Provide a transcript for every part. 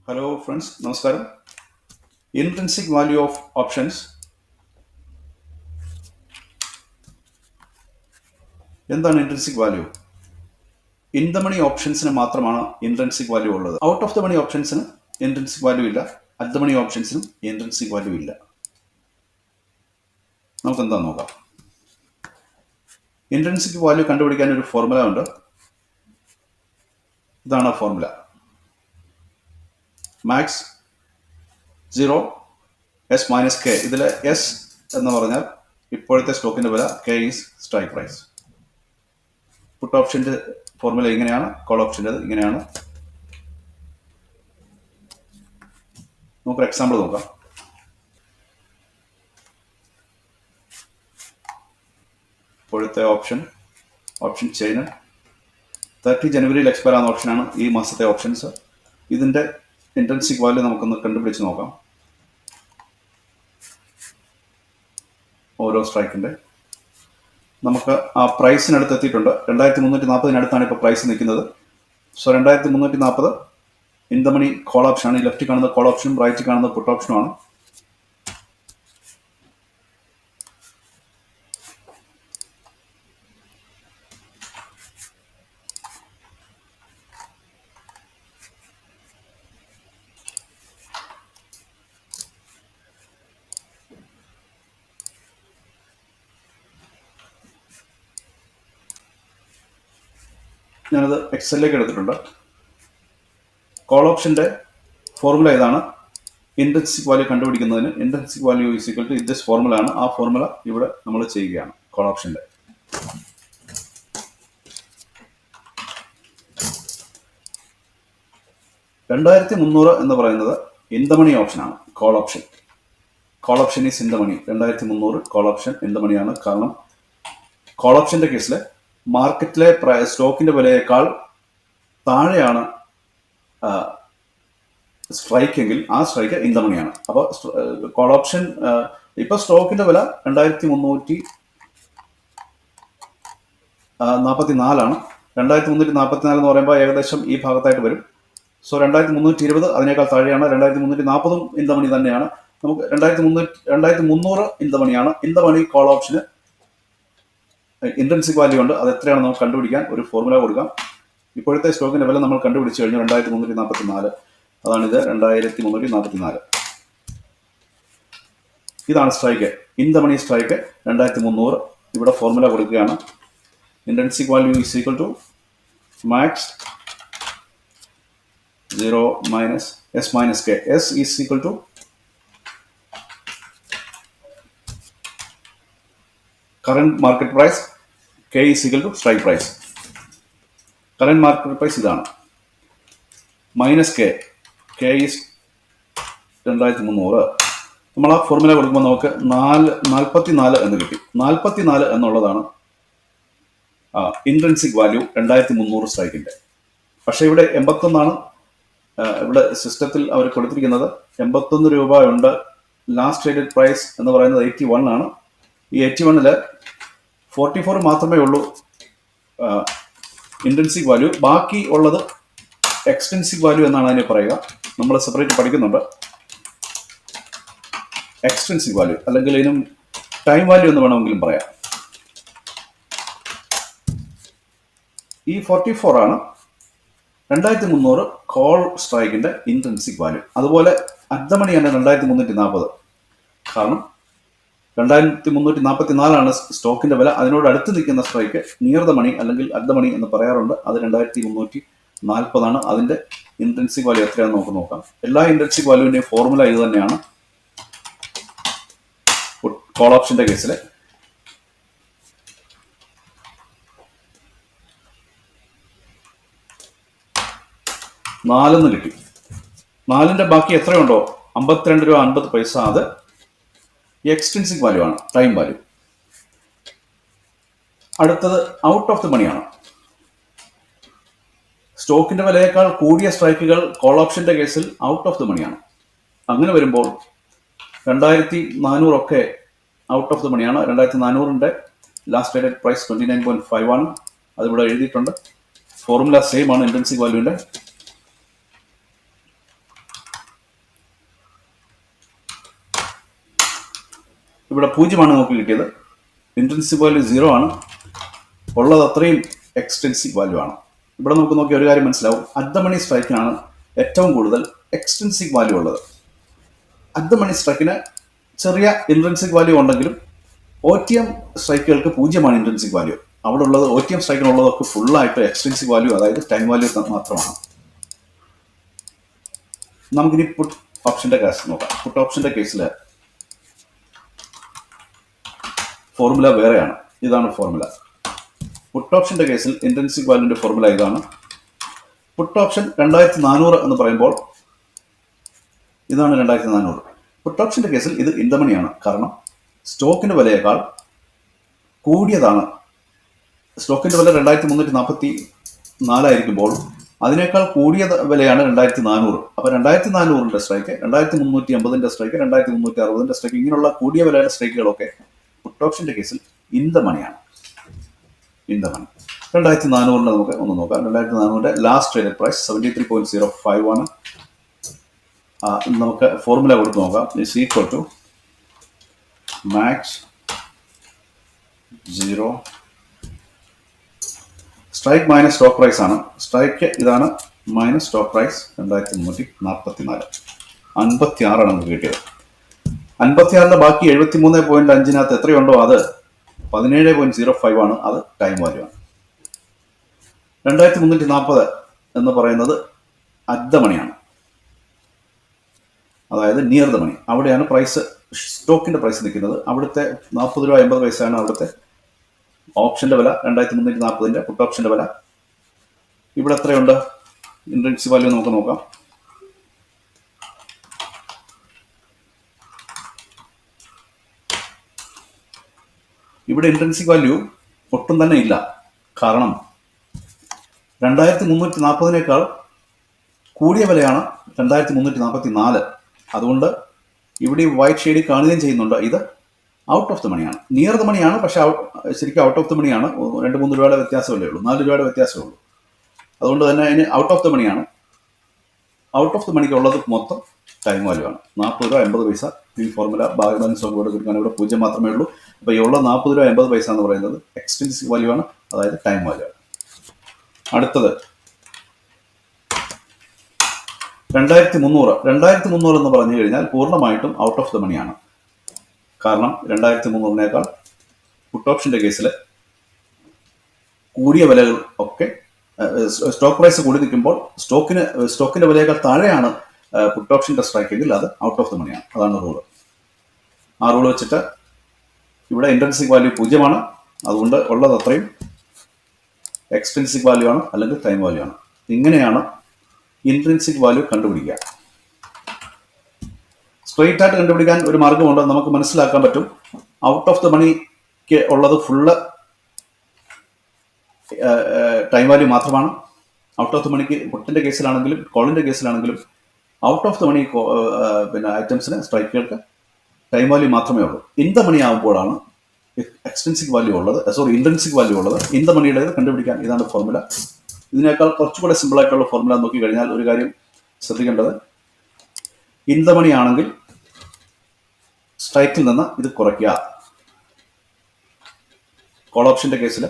Hello friends, നമസ്കാരം. Intrinsic value of options. എന്താണ് intrinsic value? In the money ഓപ്ഷൻസിന് മാത്രമാണ് ഇൻട്രിൻസിക് വാല്യൂ ഉള്ളത്. ഔട്ട് ഓഫ് ദ മണി ഓപ്ഷൻസിന് ഇൻട്രിൻസിക് വാല്യൂ ഇല്ല. അറ്റ് ദ മണി ഓപ്ഷൻസിനും ഇൻട്രിൻസിക് വാല്യൂ ഇല്ല. നമുക്ക് എന്താ നോക്കാം. ഇൻട്രിൻസിക് വാല്യൂ കണ്ടുപിടിക്കാൻ ഒരു ഫോർമുല ഉണ്ട്. ഇതാണ് ആ formula. Max 0 S minus K. ഇതിൽ എസ് എന്ന് പറഞ്ഞാൽ ഇപ്പോഴത്തെ സ്റ്റോക്കിന്റെ വില, K is strike price. Put ഓപ്ഷന്റെ ഫോർമുല ഇങ്ങനെയാണ്, കോൾ ഓപ്ഷൻ്റെ ഇങ്ങനെയാണ്. നമുക്കൊരു എക്സാമ്പിൾ നോക്കാം. ഇപ്പോഴത്തെ ഓപ്ഷൻ ചെയിന് 30 ജനുവരിയിൽ എക്സ്പയർ ആകുന്ന ഓപ്ഷനാണ് ഈ മാസത്തെ ഓപ്ഷൻസ്. ഇതിൻ്റെ ഇൻട്രിൻസിക് വാല്യൂ നമുക്കൊന്ന് കണ്ടുപിടിച്ച് നോക്കാം. ഓരോ സ്ട്രൈക്കിൻ്റെ നമുക്ക് ആ പ്രൈസിനടുത്ത് എത്തിയിട്ടുണ്ട്. 2340 ഇപ്പോൾ പ്രൈസ് നിൽക്കുന്നത്. So 2340 in the money call ഓപ്ഷനാണ്. ഈ ലെഫ്റ്റ് കാണുന്ന കോൾ ഓപ്ഷനും റൈറ്റ് കാണുന്ന പുട്ട് ഓപ്ഷനുമാണ്. ഞാനത് എക്സലിലേക്ക് എടുത്തിട്ടുണ്ട്. കോൾ ഓപ്ഷൻ്റെ ഫോർമുല ഇതാണ്. ഇൻട്രിൻസിക് വാല്യൂ കണ്ടുപിടിക്കുന്നതിന് intrinsic value is equal to this formula ആണ്. ആ ഫോർമുല ഇവിടെ നമ്മൾ ചെയ്യുകയാണ്. കോൾ ഓപ്ഷൻ്റെ 2300 എന്ന് പറയുന്നത് ഇൻ ദ മണി ഓപ്ഷനാണ്. Call option is in the money. 2300 call option in the മണിയാണ്. കാരണം കോൾ ഓപ്ഷൻ്റെ കേസിൽ മാർക്കറ്റിലെ സ്റ്റോക്കിന്റെ വിലയേക്കാൾ താഴെയാണ് സ്ട്രൈക്ക് എങ്കിൽ ആ സ്ട്രൈക്ക് ഇൻ ദ മണിയാണ്. അപ്പോൾ കോൾ ഓപ്ഷൻ ഇപ്പൊ സ്റ്റോക്കിന്റെ വില 2344 2344 എന്ന് പറയുമ്പോൾ ഏകദേശം ഈ ഭാഗത്തായിട്ട് വരും. സോ 2320 അതിനേക്കാൾ താഴെയാണ്. 2340 ഇൻ ദ മണി തന്നെയാണ്. നമുക്ക് 2300 ഇൻ ദ മണിയാണ്. ഇൻ ദ മണി കോൾ ഓപ്ഷന് ഇൻട്രിൻസിക് വാല്യൂ ഉണ്ട്. അത് എത്രയാണെന്ന് നമുക്ക് കണ്ടുപിടിക്കാൻ ഒരു ഫോർമുല കൊടുക്കാം. ഇപ്പോഴത്തെ സ്റ്റോക്കിന്റെ വില നമ്മൾ കണ്ടുപിടിച്ചു കഴിഞ്ഞു, 2344. അതാണിത്, 2344. ഇതാണ് strike, in the money strike 2300. ഇവിടെ ഫോർമുല കൊടുക്കുകയാണ്. Intrinsic value is equal to max 0 minus S minus K. S is equal to current market price, K is equal to strike price. Current market price ഇതാണ്, minus K is 2300. നമ്മൾ ആ formula കൊടുക്കുമ്പോൾ നമുക്ക് 44 എന്ന് കിട്ടി. 44 എന്നുള്ളതാണ് intrinsic value 2300 സ്ട്രൈക്കിന്റെ. പക്ഷേ ഇവിടെ 81 ഇവിടെ സിസ്റ്റത്തിൽ അവർ കൊടുത്തിരിക്കുന്നത്. 81 രൂപ ഉണ്ട്. ലാസ്റ്റ് ട്രേഡഡ് പ്രൈസ് എന്ന് പറയുന്നത് 81 ആണ്. ഈ 81-ല് 44 മാത്രമേ ഉള്ളൂ ഇൻട്രിൻസിക് വാല്യൂ. ബാക്കി ഉള്ളത് എക്സ്ട്രിൻസിക് വാല്യൂ എന്നാണ് അതിനെ പറയുക. നമ്മൾ സെപ്പറേറ്റ് പഠിക്കുന്നുണ്ട്. എക്സ്ട്രിൻസിക് വാല്യൂ അല്ലെങ്കിൽ ഇതിനും ടൈം വാല്യൂ എന്ന് വേണമെങ്കിലും പറയാം. ഈ 44 ആണ് 2300 കോൾ സ്ട്രൈക്കിന്റെ ഇൻട്രിൻസിക് വാല്യൂ. അതുപോലെ അറ്റ് ദ മണിയാണ് 2340. കാരണം 2344 സ്റ്റോക്കിന്റെ വില. അതിനോട് അടുത്ത് നിൽക്കുന്ന സ്ട്രൈക്ക് നിയർ ദ മണി അല്ലെങ്കിൽ അറ്റ് ദ മണി എന്ന് പറയാറുണ്ട്. അത് 2340. അതിന്റെ ഇൻട്രിൻസിക് വാല്യൂ എത്രയാണെന്ന് നമുക്ക് നോക്കാം. എല്ലാ ഇൻട്രിൻസിക് വാല്യൂവിന്റെയും ഫോർമുല ഇത് തന്നെയാണ്. കോൾ ഓപ്ഷന്റെ കേസിൽ നാലെന്ന് കിട്ടി. 4ന്റെ ബാക്കി എത്രയുണ്ടോ 52 രൂപ 50 പൈസ, അത് എക്സ്ട്രിൻസിക് വാല്യൂ ആണ്, ടൈം വാല്യൂ. അടുത്തത് ഔട്ട് ഓഫ് ദി മണിയാണ്. സ്റ്റോക്കിന്റെ വിലയേക്കാൾ കൂടിയ സ്ട്രൈക്കുകൾ കോൾ ഓപ്ഷന്റെ കേസിൽ ഔട്ട് ഓഫ് ദി മണിയാണ്. അങ്ങനെ വരുമ്പോൾ 2400 ഒക്കെ ഔട്ട് ഓഫ് ദി മണിയാണ്. 2400-ന്റെ ലാസ്റ്റ് ട്രേഡഡ് പ്രൈസ് 29.5 ആണ്. അതിവിടെ എഴുതിയിട്ടുണ്ട്. ഫോർമുല സെയിം ആണ് ഇൻട്രിൻസിക് വാല്യൂവിന്റെ. ഇവിടെ 0 നമുക്ക് കിട്ടിയത്. ഇൻട്രിൻസിക് വാല്യൂ 0 ആണ്, ഉള്ളത് അത്രയും എക്സ്ട്രിൻസിക് വാല്യൂ ആണ്. ഇവിടെ നമുക്ക് നോക്കിയ ഒരു കാര്യം മനസ്സിലാവും, അറ്റ് ദ മണി സ്ട്രൈക്കിനാണ് ഏറ്റവും കൂടുതൽ എക്സ്ട്രിൻസിക് വാല്യൂ ഉള്ളത്. അറ്റ് ദ മണി സ്ട്രൈക്കിന് ചെറിയ ഇൻട്രിൻസിക് വാല്യൂ ഉണ്ടെങ്കിലും OTM സ്ട്രൈക്കുകൾക്ക് 0 ഇൻട്രിൻസിക് വാല്യൂ. അവിടെ ഉള്ളത് OTM സ്ട്രൈക്കിനുള്ളതൊക്കെ ഫുള്ളായിട്ട് എക്സ്ട്രിൻസിക് വാല്യൂ, അതായത് ടൈം വാല്യൂ മാത്രമാണ്. നമുക്കിനി പുട്ട് ഓപ്ഷന്റെ കേസ് നോക്കാം. പുട്ട് ഓപ്ഷന്റെ കേസിൽ ഫോർമുല വേറെയാണ്. ഇതാണ് ഫോർമുല. പുട്ട് ഓപ്ഷന്റെ കേസിൽ ഇൻട്രിൻസിക് വാല്യൂന്റെ ഫോർമുല ഇതാണ്. പുട്ട് ഓപ്ഷൻ 2400 എന്ന് പറയുമ്പോൾ ഇതാണ് 2400. പുട്ട് ഓപ്ഷന്റെ കേസിൽ ഇത് ഇൻ ദ മണിയാണ്. കാരണം സ്റ്റോക്കിന്റെ വിലയേക്കാൾ കൂടിയതാണ്. സ്റ്റോക്കിന്റെ വില 2344 ആയിരിക്കുമ്പോൾ അതിനേക്കാൾ കൂടിയ വിലയാണ് 2400. അപ്പോൾ 2400ന്റെ സ്ട്രൈക്ക്, 2350ന്റെ സ്ട്രൈക്ക്, 2360ന്റെ സ്ട്രൈക്ക്, ഇങ്ങനെയുള്ള കൂടിയ വിലയുടെ സ്ട്രൈക്കുകളൊക്കെ പുട്ട് ഓപ്ഷന്റെ കേസിൽ ഇൻ ദ മണിയാണ്. In the money. 2400ന്റെ നമുക്ക് ഒന്ന് നോക്കാം. 2400ന്റെ ലാസ്റ്റ് ട്രേഡഡ് പ്രൈസ് 73.05 ആണ്. നമുക്ക് ഫോർമുല കൊടുത്ത് നോക്കാം. Is equal to max 0 strike minus stock price ആണ്. സ്ട്രൈക്ക് ഇതാണ്, മൈനസ് സ്റ്റോക്ക് പ്രൈസ് 2344. 56 നമുക്ക് കിട്ടിയത്. 56ന്റെ ബാക്കി 73.5 എത്രയുണ്ടോ അത് 17.05 ആണ്. അത് ടൈം വാല്യൂ ആണ്. 2340 എന്ന് പറയുന്നത് അറ്റ് ദ മണിയാണ്, അതായത് നിയർ ദ മണി. അവിടെയാണ് പ്രൈസ്, സ്റ്റോക്കിന്റെ പ്രൈസ് നിൽക്കുന്നത്. അവിടുത്തെ 40 രൂപ 50 പൈസയാണ് അവിടുത്തെ ഓപ്ഷന്റെ വില. 2340ന്റെ പുട്ട് ഓപ്ഷന്റെ വില. ഇവിടെ എത്രയുണ്ട് ഇൻട്രിൻസിക് വാല്യൂ നമുക്ക് നോക്കാം. ഇവിടെ ഇൻട്രിൻസിക് വാല്യൂ ഒട്ടും തന്നെ ഇല്ല. കാരണം 2340നേക്കാൾ കൂടിയ വിലയാണ് 2344. അതുകൊണ്ട് ഇവിടെ വൈറ്റ് ഷെയ്ഡിൽ കാണുകയും ചെയ്യുന്നുണ്ട്. ഇത് ഔട്ട് ഓഫ് ദ മണിയാണ്, നിയർ ദ മണിയാണ്. പക്ഷെ ശരിക്കും ഔട്ട് ഓഫ് ദ മണിയാണ്. 2-3 രൂപയുടെ വ്യത്യാസമല്ലേ ഉള്ളൂ, 4 രൂപയുടെ വ്യത്യാസമേ ഉള്ളൂ. അതുകൊണ്ട് തന്നെ അതിന് ഔട്ട് ഓഫ് ദ മണിയാണ്. ഔട്ട് ഓഫ് ദ മണിക്ക് ഉള്ളത് മൊത്തം ടൈം വാല്യൂ ആണ്. 40 രൂപ 50 പൈസ. ഈ ഫോർമുല ബാലൻസ് സ്റ്റോക്ക് കൂടെ കൊടുക്കാൻ ഇവിടെ 0 മാത്രമേ ഉള്ളൂ. അപ്പോൾ ഈ ഉള്ള 40 രൂപ 50 പൈസ എന്ന് പറയുന്നത് എക്സ്ട്രിൻസിക് വാല്യൂ ആണ്, അതായത് ടൈം വാല്യൂ ആണ്. അടുത്തത് 2300. 2300 എന്ന് പറഞ്ഞു കഴിഞ്ഞാൽ പൂർണ്ണമായിട്ടും ഔട്ട് ഓഫ് ദ മണിയാണ്. കാരണം 2300നേക്കാൾ പുട്ട് ഓപ്ഷന്റെ കേസിൽ കൂടിയ വിലകൾ ഒക്കെ സ്റ്റോക്ക് പ്രൈസ് കൂടി നിൽക്കുമ്പോൾ സ്റ്റോക്കിന്റെ വിലയേക്കാൾ താഴെയാണ് പുട്ട് ഓപ്ഷന്റെ സ്ട്രൈക്ക് എങ്കിൽ അത് ഔട്ട് ഓഫ് ദ മണിയാണ്. അതാണ് റൂള്. ആ റൂൾ വെച്ചിട്ട് ഇവിടെ ഇൻട്രിൻസിക് വാല്യൂ 0 ആണ്. അതുകൊണ്ട് ഉള്ളത് അത്രയും എക്സ്ട്രിൻസിക് വാല്യൂ ആണ്, അല്ലെങ്കിൽ ടൈം വാല്യൂ ആണ്. ഇങ്ങനെയാണ് ഇൻട്രിൻസിക് വാല്യൂ കണ്ടുപിടിക്കുക. സ്ട്രെയിറ്റ് ആയിട്ട് കണ്ടുപിടിക്കാൻ ഒരു മാർഗമുണ്ട്. നമുക്ക് മനസ്സിലാക്കാൻ പറ്റും, ഔട്ട് ഓഫ് ദ മണിക്ക് ഉള്ളത് ഫുള്ള് ടൈം വാല്യൂ മാത്രമാണ്. ഔട്ട് ഓഫ് ദ മണിക്ക് പുട്ടിന്റെ കേസിലാണെങ്കിലും കോളിന്റെ കേസിലാണെങ്കിലും ഔട്ട് ഓഫ് ദ മണി ഐറ്റംസിന് സ്ട്രൈക്കുകൾക്ക് ടൈം വാല്യൂ മാത്രമേ ഉള്ളൂ. ഇൻ ദ മണി ആകുമ്പോഴാണ് എക്സ്ട്രിൻസിക് വാല്യൂ ഉള്ളത്, ഇൻട്രിൻസിക് വാല്യൂ ഉള്ളത്. ഇൻ ദ മണിയുടെ കണ്ടുപിടിക്കാൻ ഇതാണ് ഫോർമുല. ഇതിനേക്കാൾ കുറച്ചുകൂടെ സിമ്പിൾ ആയിട്ടുള്ള ഫോർമുല നോക്കി കഴിഞ്ഞാൽ ഒരു കാര്യം ശ്രദ്ധിക്കേണ്ടത്, ഇൻ ദ മണി ആണെങ്കിൽ സ്ട്രൈക്കിൽ നിന്ന് ഇത് കുറയ്ക്കുക. കോൾ ഓപ്ഷന്റെ കേസിൽ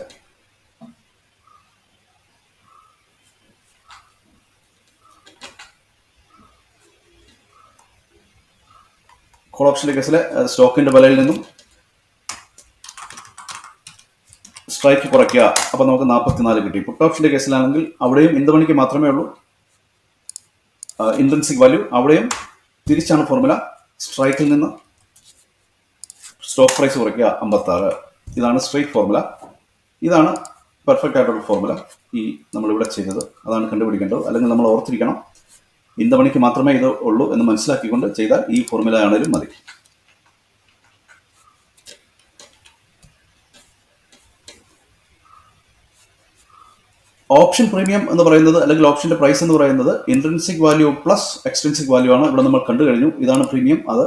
സ്റ്റോക്കിന്റെ വിലയിൽ നിന്നും സ്ട്രൈക്ക് കുറയ്ക്കുക. അപ്പൊ നമുക്ക് 44 കിട്ടി. പുട്ട് ഓപ്ഷന്റെ കേസിലാണെങ്കിൽ അവിടെയും ഇൻ ദ മണിക്ക് മാത്രമേ ഉള്ളൂ ഇൻട്രിൻസിക് വാല്യൂ. അവിടെയും തിരിച്ചാണ് ഫോർമുല. സ്ട്രൈക്കിൽ നിന്ന് സ്റ്റോക്ക് പ്രൈസ് കുറയ്ക്കുക 56. ഇതാണ് സ്ട്രൈറ്റ് ഫോർമുല. ഇതാണ് പെർഫെക്റ്റ് ആയിട്ടുള്ള ഫോർമുല. ഈ നമ്മളിവിടെ ചെയ്തത് അതാണ് കണ്ടുപിടിക്കേണ്ടത്. അല്ലെങ്കിൽ നമ്മൾ ഓർത്തിരിക്കണം, ഇൻ ദ മണിക്ക് മാത്രമേ ഇത് ഉള്ളൂ എന്ന് മനസ്സിലാക്കിക്കൊണ്ട് ചെയ്താൽ ഈ ഫോർമുല ആണെങ്കിലും മതി. ഓപ്ഷൻ പ്രീമിയം എന്ന് പറയുന്നത്, അല്ലെങ്കിൽ ഓപ്ഷന്റെ പ്രൈസ് എന്ന് പറയുന്നത് intrinsic value plus extrinsic value ആണ്. ഇവിടെ നമ്മൾ കണ്ടു കഴിഞ്ഞു. ഇതാണ് പ്രീമിയം. അത്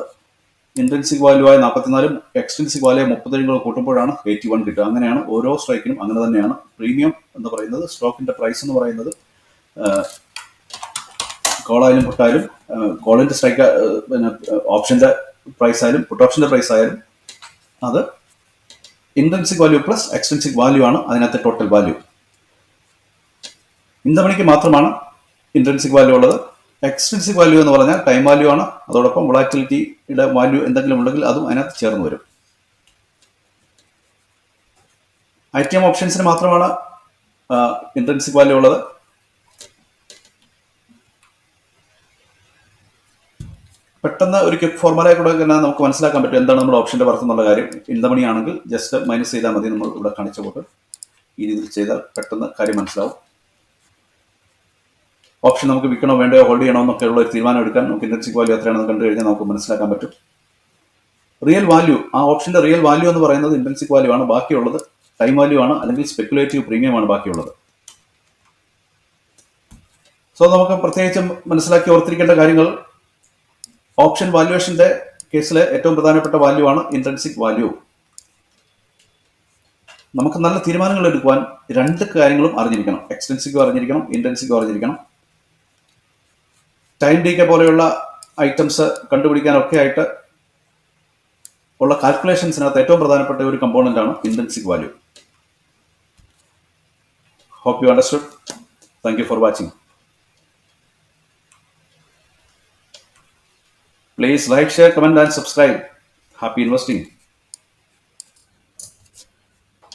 ഇൻട്രിൻസിക് വാല്യൂ ആയ 44 എക്സ്ട്രിൻസിക് വാല്യൂ 37 കൂട്ടുമ്പോഴാണ് 81 കിട്ടുക. അങ്ങനെയാണ് ഓരോ സ്ട്രൈക്കിനും അങ്ങനെ തന്നെയാണ്. പ്രീമിയം എന്ന് പറയുന്നത് സ്റ്റോക്കിന്റെ പ്രൈസ് എന്ന് പറയുന്നത് കോളായാലും പുട്ടായാലും, കോളിന്റെ സ്ട്രൈക്ക് ഓപ്ഷന്റെ പ്രൈസ് ആയാലും പുട്ട് ഓപ്ഷന്റെ പ്രൈസ് ആയാലും അത് intrinsic value plus extrinsic value ആണ് അതിനകത്തെ ടോട്ടൽ വാല്യൂ. ഇന്ദമണിക്ക് മാത്രമാണ് ഇൻട്രിൻസിക് വാല്യൂ ഉള്ളത്. എക്സ്ട്രിൻസിക് വാല്യൂ എന്ന് പറഞ്ഞാൽ ടൈം വാല്യൂ ആണ്. അതോടൊപ്പം വൊളാറ്റിലിറ്റിയുടെ വാല്യൂ എന്തെങ്കിലും ഉണ്ടെങ്കിൽ അതും അതിനകത്ത് ചേർന്ന് വരും. ITM ഓപ്ഷൻസിന് മാത്രമാണ് ഇൻട്രിൻസിക് വാല്യൂ ഉള്ളത്. പെട്ടെന്ന് ഒരു ക്വിക്ക് ഫോർമുലയെ കൂടെ തന്നെ നമുക്ക് മനസ്സിലാക്കാൻ പറ്റും എന്താണ് നമ്മുടെ ഓപ്ഷന്റെ വർത്ത് എന്നുള്ള കാര്യം. ഇന്ദമണി ആണെങ്കിൽ ജസ്റ്റ് മൈനസ് ചെയ്താൽ മതി. നമ്മൾ ഇവിടെ കാണിച്ച കൊണ്ട് ഈ രീതിയിൽ ചെയ്താൽ പെട്ടെന്ന് കാര്യം മനസ്സിലാവും. ഓപ്ഷൻ നമുക്ക് വിൽക്കണോ വേണ്ടയോ ഹോൾഡ് ചെയ്യണോ എന്നൊക്കെ ഉള്ള ഒരു തീരുമാനം എടുക്കാൻ നമുക്ക് ഇൻട്രിൻസിക് വാല്യൂ എത്രയാണെന്ന് കണ്ടു കഴിഞ്ഞാൽ നമുക്ക് മനസ്സിലാക്കാൻ പറ്റും. റിയൽ വാല്യൂ, ആ ഓപ്ഷന്റെ റിയൽ വാല്യൂ എന്ന് പറയുന്നത് ഇൻട്രിൻസിക് വാല്യൂ ആണ്. ബാക്കിയുള്ളത് ടൈം വാല്യൂ ആണ്, അല്ലെങ്കിൽ സ്പെക്കുലേറ്റീവ് പ്രീമിയം ആണ് ബാക്കിയുള്ളത്. സോ നമുക്ക് പ്രത്യേകിച്ചും മനസ്സിലാക്കി ഓർത്തിരിക്കേണ്ട കാര്യങ്ങൾ, ഓപ്ഷൻ വാല്യുവേഷന്റെ കേസിലെ ഏറ്റവും പ്രധാനപ്പെട്ട വാല്യൂ ആണ് ഇൻട്രിൻസിക് വാല്യൂ. നമുക്ക് നല്ല തീരുമാനങ്ങൾ എടുക്കുവാൻ രണ്ട് കാര്യങ്ങളും അറിഞ്ഞിരിക്കണം. എക്സ്ട്രിൻസിക്കും അറിഞ്ഞിരിക്കണം, ഇൻട്രിൻസിക്കും അറിഞ്ഞിരിക്കണം. ടൈം ഡീക്കെ പോലെയുള്ള ഐറ്റംസ് കണ്ടുപിടിക്കാനൊക്കെ ആയിട്ട് ഉള്ള കാൽക്കുലേഷൻസിനകത്ത് ഏറ്റവും പ്രധാനപ്പെട്ട ഒരു കമ്പോണന്റ് ആണ് intrinsic value. Hope you understood. Thank you for watching. Please like, share, comment and subscribe. Happy investing.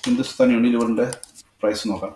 Hindustan യൂണിലിവറിന്റെ പ്രൈസ് നോക്കാം.